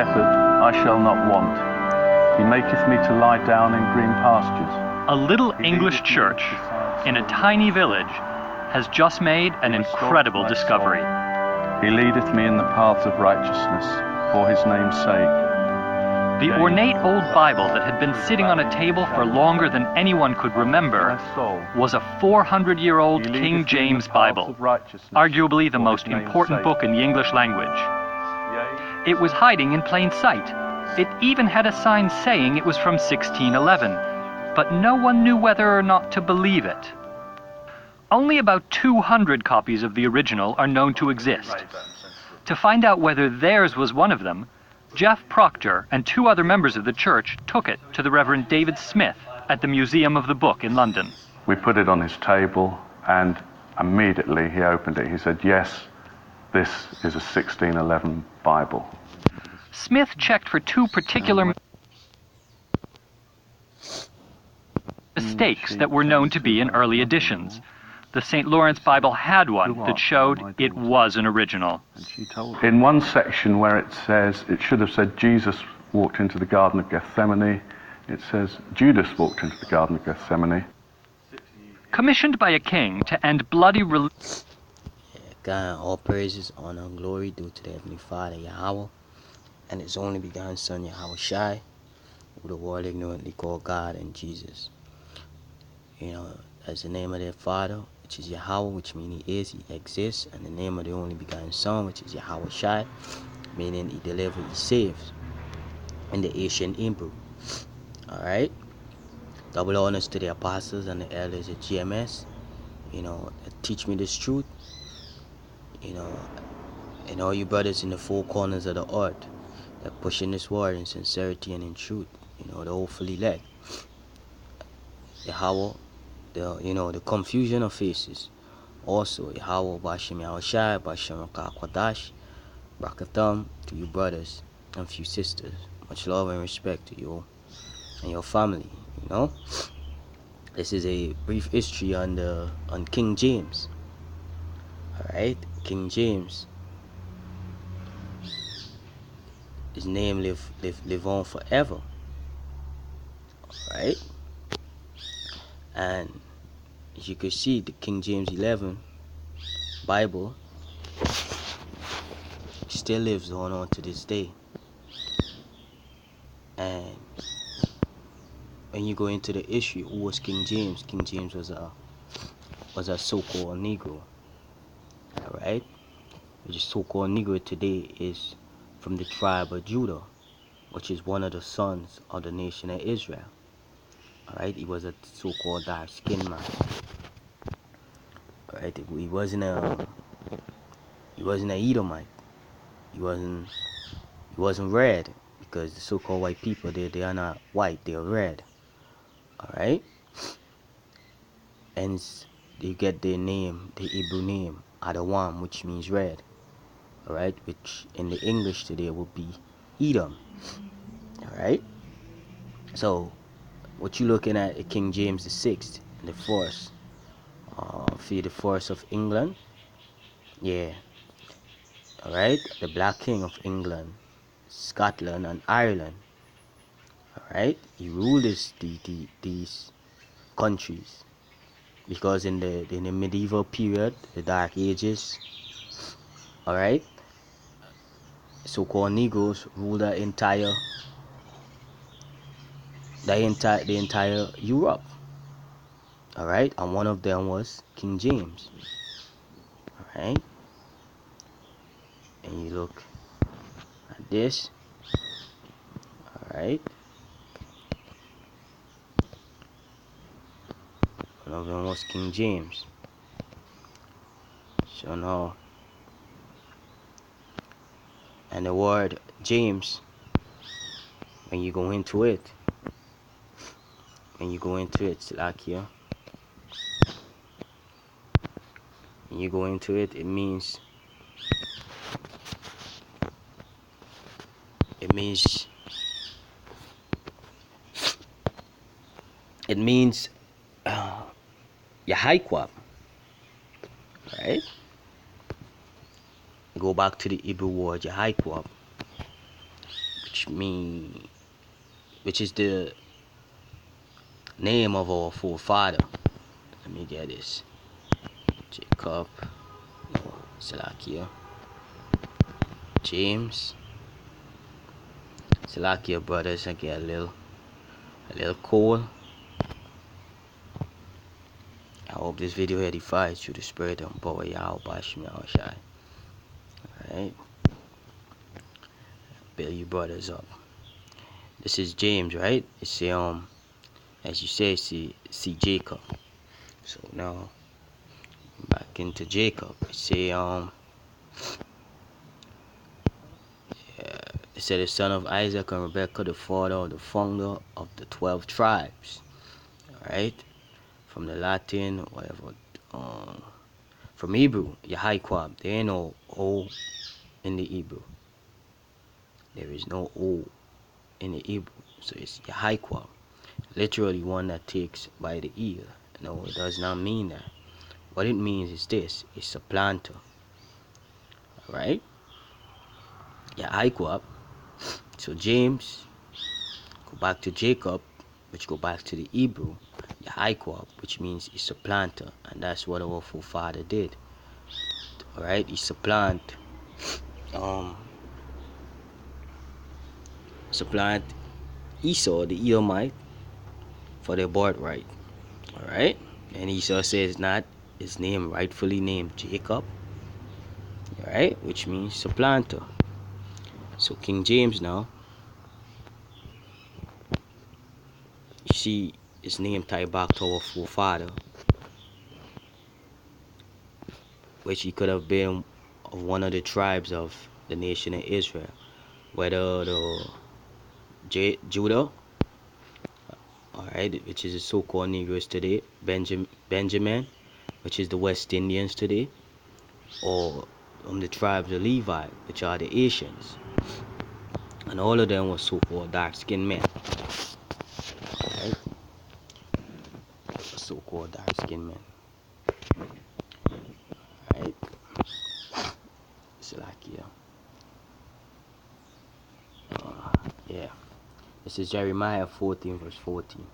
shepherd, I shall not want. He maketh me to lie down in green pastures. A little English church in a tiny village has just made an incredible discovery. He leadeth me in the paths of righteousness for his name's sake. The ornate old Bible that had been sitting on a table for longer than anyone could remember was a 400-year-old King James Bible, arguably the most important book in the English language. It was hiding in plain sight. It even had a sign saying it was from 1611, but no one knew whether or not to believe it. Only about 200 copies of the original are known to exist. To find out whether theirs was one of them, Jeff Proctor and 2 other members of the church took it to the Reverend David Smith at the Museum of the Book in London. We put it on his table, and immediately he opened it. He said, yes, this is a 1611 Bible. Smith checked for 2 particular mistakes that were known to be in early editions. The St. Lawrence Bible had one that showed it was an original. In one section where it says, it should have said Jesus walked into the Garden of Gethsemane, it says Judas walked into the Garden of Gethsemane. Commissioned by a king to end bloody God, all praises, honor, and glory due to the Heavenly Father, Yahweh, and His only begotten Son, Yahweh Shai, who the world ignorantly called God and Jesus. You know, that's the name of their Father, which is Yahweh, which means He is, He exists, and the name of the only begotten Son, which is Yahweh Shai, meaning He delivers, He saves, in the ancient Hebrew. Alright? Double honors to the apostles and the elders at GMS, you know, that teach me this truth, you know, and all you brothers in the 4 corners of the earth that pushing this word in sincerity and in truth, you know, the hopefully led. Yahweh, the confusion of faces. Also, Yahweh Bashim Yahushai, Bashim Kwadash, Brakatham to you brothers and few sisters. Much love and respect to you and your family, you know. This is a brief history on King James. Alright, King James. His name live on forever. Alright? And as you can see, the King James 11 Bible still lives on to this day. And when you go into the issue, who was King James? King James was a so-called Negro. Alright? The so-called Negro today is from the tribe of Judah, which is one of the sons of the nation of Israel. Alright, he was a so-called dark-skinned man. Alright, he wasn't a Edomite. He wasn't red, because the so-called white people, they are not white, they are red. Alright? And they get their name, the Hebrew name, Adawam, which means red. Alright, which in the English today would be Edom. Alright? So, what you looking at is King James VI, the first. For the first of England. Yeah. Alright? The Black King of England, Scotland, and Ireland. Alright? He ruled these countries. Because in the medieval period, the Dark Ages, alright, so-called Negroes ruled the entire Europe. Alright, and one of them was King James. Alright, and you look at this. Alright, one of them was King James. So now, and the word James, when you go into it, like here, when you go into it, it means Yahaikwab, right? Go back to the Hebrew word Yahaikwab, which is the name of our forefather. Let me get this. Jacob, Salakia, James, Salakia brothers. I get a little cold. I hope this video edifies through the spirit and power Yahweh Bashim Yahushai. Alright. Build you brothers up. This is James, right? It's as you say, see Jacob. So now back into Jacob. It said the son of Isaac and Rebekah, the father, the founder of the 12 tribes. Alright? From the Latin, whatever. From Hebrew, Yahaquab. There ain't no O in the Hebrew. There is no O in the Hebrew. So it's Yahaquab. Literally one that takes by the ear. No, it does not mean that. What it means is this. It's supplanter. Alright? Yahaquab. So James, go back to Jacob, which go back to the Hebrew, Yahaquab, which means he supplanter, and that's what our forefather did. Alright, he supplant Esau, the Edomite, for their birthright. Alright, and Esau says not his name rightfully named Jacob. Alright, which means supplanter. So King James now, you see his name tied back to our forefather, which he could have been of one of the tribes of the nation of Israel, whether the Judah, alright, which is the so-called Negroes today, Benjamin, which is the West Indians today, or the tribes of Levi, which are the Asians. And all of them were so-called dark-skinned men. Right? So-called dark-skinned men. Right? Salakia. Yeah. This is Jeremiah 14 verse 14.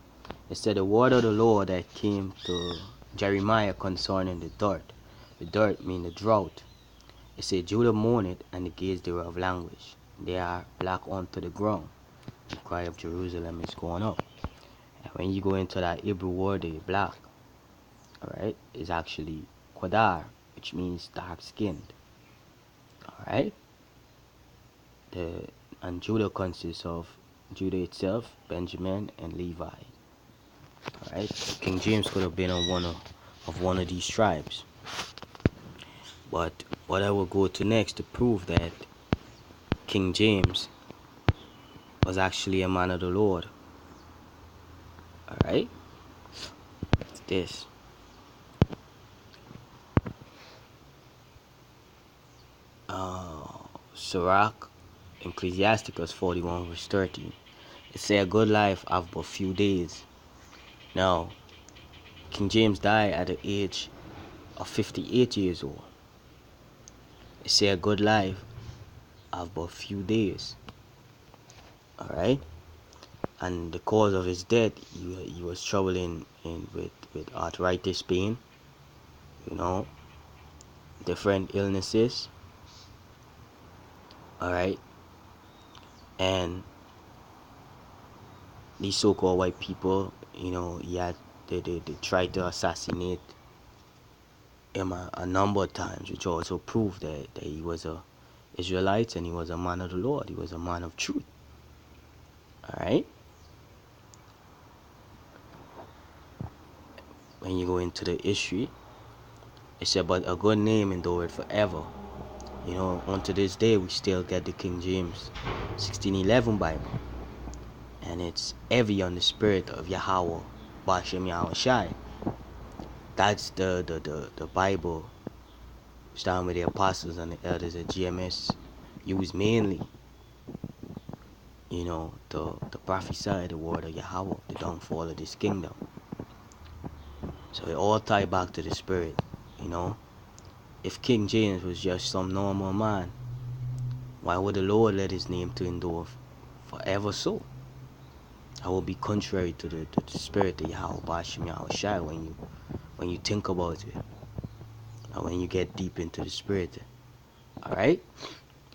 It said the word of the Lord that came to Jeremiah concerning the dirt. The dirt means the drought. It said Judah mourned and the gates thereof languish. They are black unto the ground. The cry of Jerusalem is going up. And when you go into that Hebrew word, the black, alright, is actually Quadar, which means dark skinned. Alright? And Judah consists of Judah itself, Benjamin, and Levi. Alright? King James could have been on one of these tribes. But what I will go to next to prove that King James was actually a man of the Lord. Alright? It's this. Sirach, Ecclesiasticus 41 verse 13. It say a good life have but few days. Now, King James died at the age of 58 years old. It say a good life have but few days. Alright? And the cause of his death, he was struggling with arthritis pain, different illnesses. Alright? And these so-called white people, they tried to assassinate him a number of times, which also proved that he was a Israelite and he was a man of the Lord. He was a man of truth. Alright? When you go into the history, it said, but a good name endured forever. Unto this day, we still get the King James 1611 Bible. And it's heavy on the spirit of Yahweh, Bashem Yahushai. That's the Bible, starting with the apostles and the elders of GMS, used mainly, to prophesy the word of Yahweh, the downfall of this kingdom. So it all ties back to the spirit, If King James was just some normal man, why would the Lord let his name to endure forever so. That will be contrary to the spirit of Yahweh Bashim Yahweh Shai when you think about it. And when you get deep into the spirit. Alright?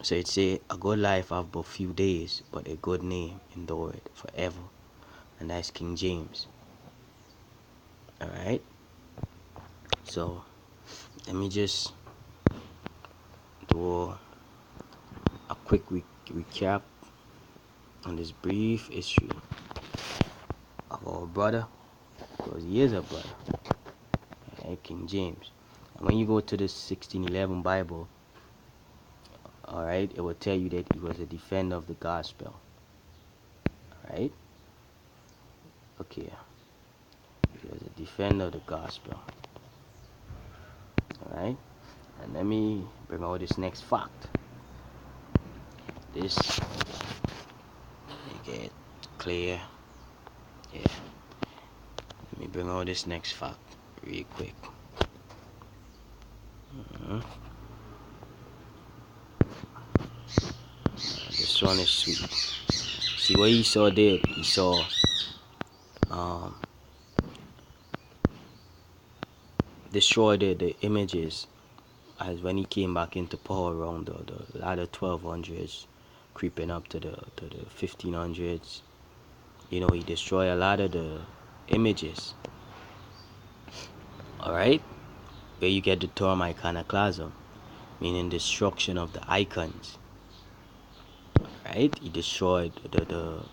So it say, a good life have but few days, but a good name endured forever. And that's King James. Alright? So, let me just do a quick recap on this brief history of our brother, because he is a brother, right? King James. And when you go to the 1611 Bible, alright, it will tell you that he was a defender of the gospel. Alright? Okay. He was a defender of the gospel. Alright? And let me bring out this next fact. This, make it clear. Yeah. Let me bring out this next fact real quick. This one is sweet. See what Esau did? Esau destroyed the images as when he came back into power around the latter 1200s, creeping up to the 1500s. You know, he destroyed a lot of the images. Alright? Where you get the term iconoclasm, meaning destruction of the icons. Right? He destroyed the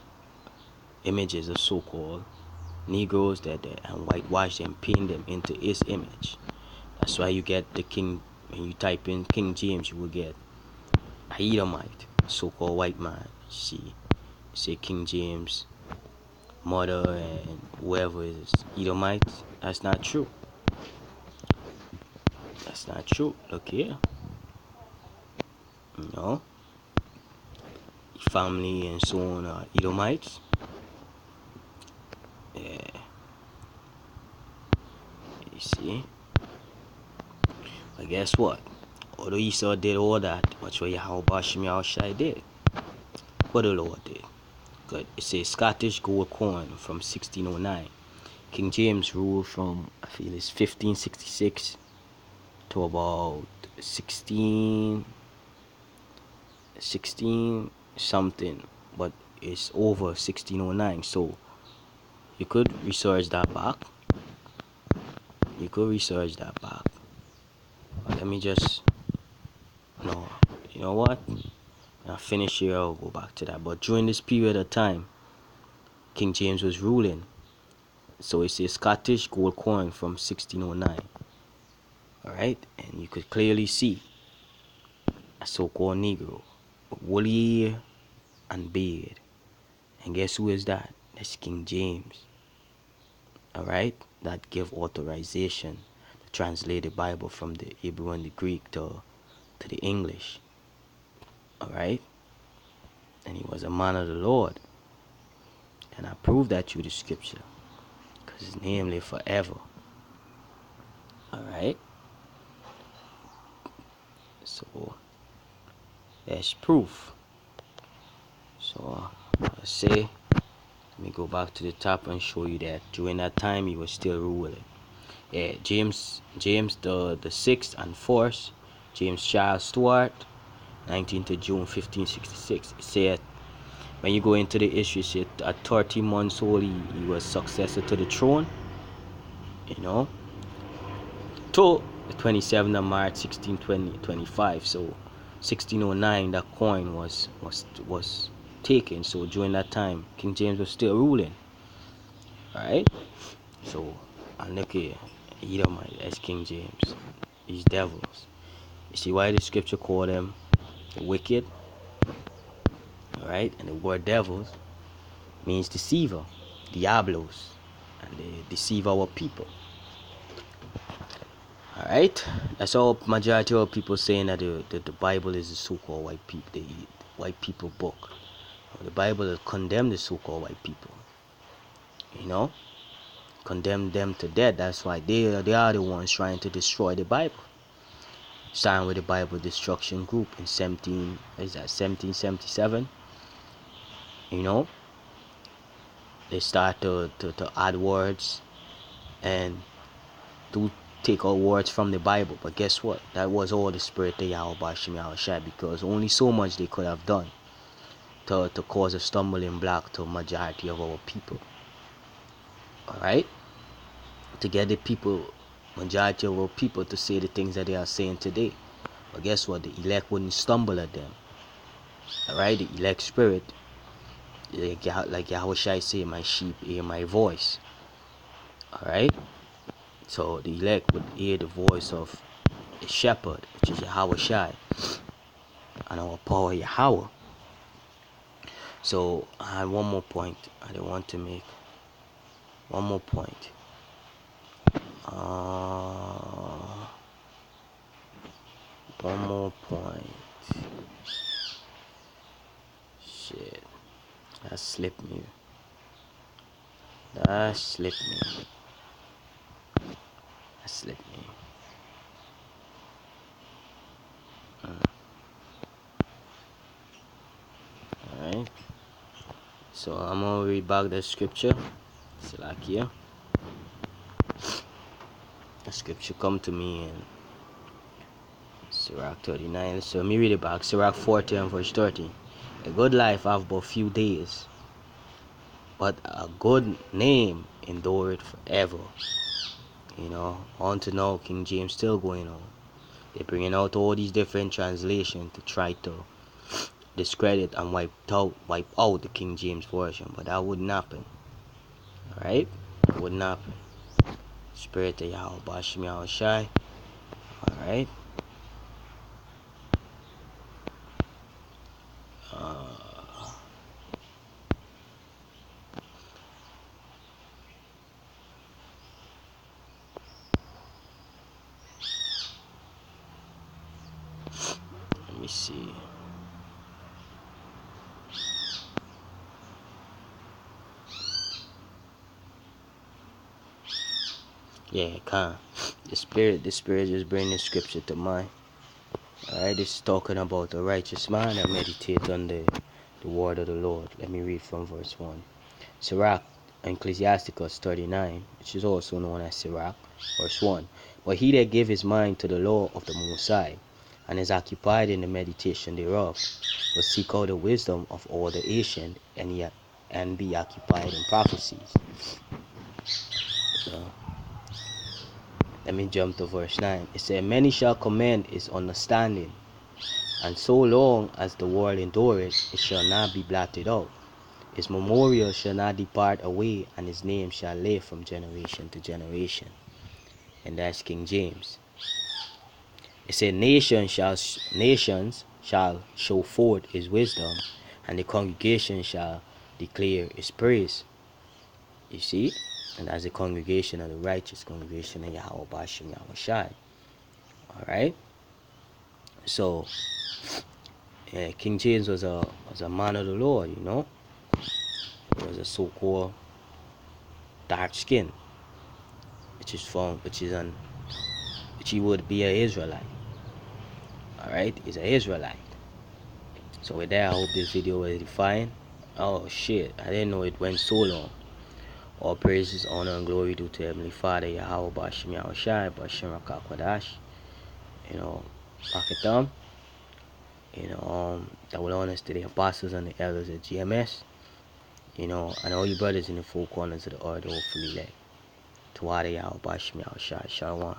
images of so-called Negroes and whitewashed and painted them into his image. That's why you get the king. When you type in King James, you will get a Edomite, so-called white man. See, say King James, mother and whoever is Edomite. That's not true. That's not true. Look here. You know, family and so on are Edomites. Yeah. You see? But guess what? Although Esau did all that, watch what Yahweh Bashim Yahweh Shai did. What the Lord did. Good. It says Scottish gold coin from 1609. King James ruled from, I feel it's 1566 to about 16 something, but it's over 1609. So you could research that back. But let me just, no, you know what? I'll finish here, I'll go back to that. But during this period of time, King James was ruling. So it's a Scottish gold coin from 1609. Alright? And you could clearly see a so-called Negro with woolly hair and beard. And guess who is that? That's King James. Alright? That gave authorization to translate the Bible from the Hebrew and the Greek to the English. Alright? And he was a man of the Lord. And I prove that through the scripture. Because his name live forever. Alright? So, there's proof. So, let's say, let me go back to the top and show you that during that time he was still ruling. Yeah, James the 6th and 4th, James Charles Stuart, 19th of June 1566. It said, when you go into the history, it said at 30 months old he was successor to the throne. You know, to the 27th of March 1625. So 1609 that coin was taken. So during that time King James was still ruling. Alright? So and look here, Edomite as King James. These devils. You see why the scripture call them the wicked? Alright? And the word devils means deceiver, diablos, and they deceive our people. Alright? That's all majority of people saying that the Bible is the so-called white people, the white people book. The Bible condemned the so-called white people. You know? Condemned them to death. That's why they are the ones trying to destroy the Bible. Signed with the Bible Destruction Group in 1777. you know, they start to add words and to take out words from the Bible. But guess what? That was all the spirit of Yahweh Bashim Yahushai, because only so much they could have done to cause a stumbling block to majority of our people. Alright? To get the people, majority of our people, to say the things that they are saying today. But guess what? The elect wouldn't stumble at them. Alright? The elect spirit, like Yahushai say, my sheep hear my voice. Alright? So the elect would hear the voice of the shepherd, which is Yahushai, and our power Yahweh. So I had one more point I didn't want to make. One more point. One more point. Shit. That slipped me. That slipped me. That slipped me. Alright. So I'm gonna read back the scripture. Salakia. The scripture come to me in Sirach 39. So let me read it back. Sirach 40 and verse 30. A good life have but few days, but a good name endureth forever. You know, on to now, King James still going on. They're bringing out all these different translations to try to discredit and wipe out the King James version, but that wouldn't happen. Alright? It wouldn't happen. Spirit of Yahweh Bashim Yahushai. Alright? Let me see. Yeah, the spirit just bring the scripture to mind. Alright, this is talking about a righteous man that meditate on the word of the Lord. Let me read from verse 1. Sirach, Ecclesiasticus 39, which is also known as Sirach, verse 1. But he that give his mind to the law of the Most High, and is occupied in the meditation thereof, will seek out the wisdom of all the ancient, and be occupied in prophecies. So, let me jump to verse 9. It says, many shall commend his understanding, and so long as the world endureth, it shall not be blotted out. His memorial shall not depart away, and his name shall live from generation to generation. And that's King James. It said, nations shall show forth his wisdom, and the congregation shall declare his praise. You see? And that's the congregation of the righteous, congregation of Yahweh Bashim Yahushai. Alright? So, yeah, King James was a man of the Lord, you know? He was a so-called dark skin, which he would be an Israelite. Alright? He's an Israelite. So with that, I hope this video was edifying. Oh shit, I didn't know it went so long. All praises, honor, and glory due to Heavenly Father, Yahweh Bashim Yahushai, Bashim Rakakwadash. You know, Rakatham. You know, that will honor to the apostles and the elders of GMS. You know, and all you brothers in the four corners of the earth, hopefully, like, to Wada Yahweh Bashim Yahushai. Shalom.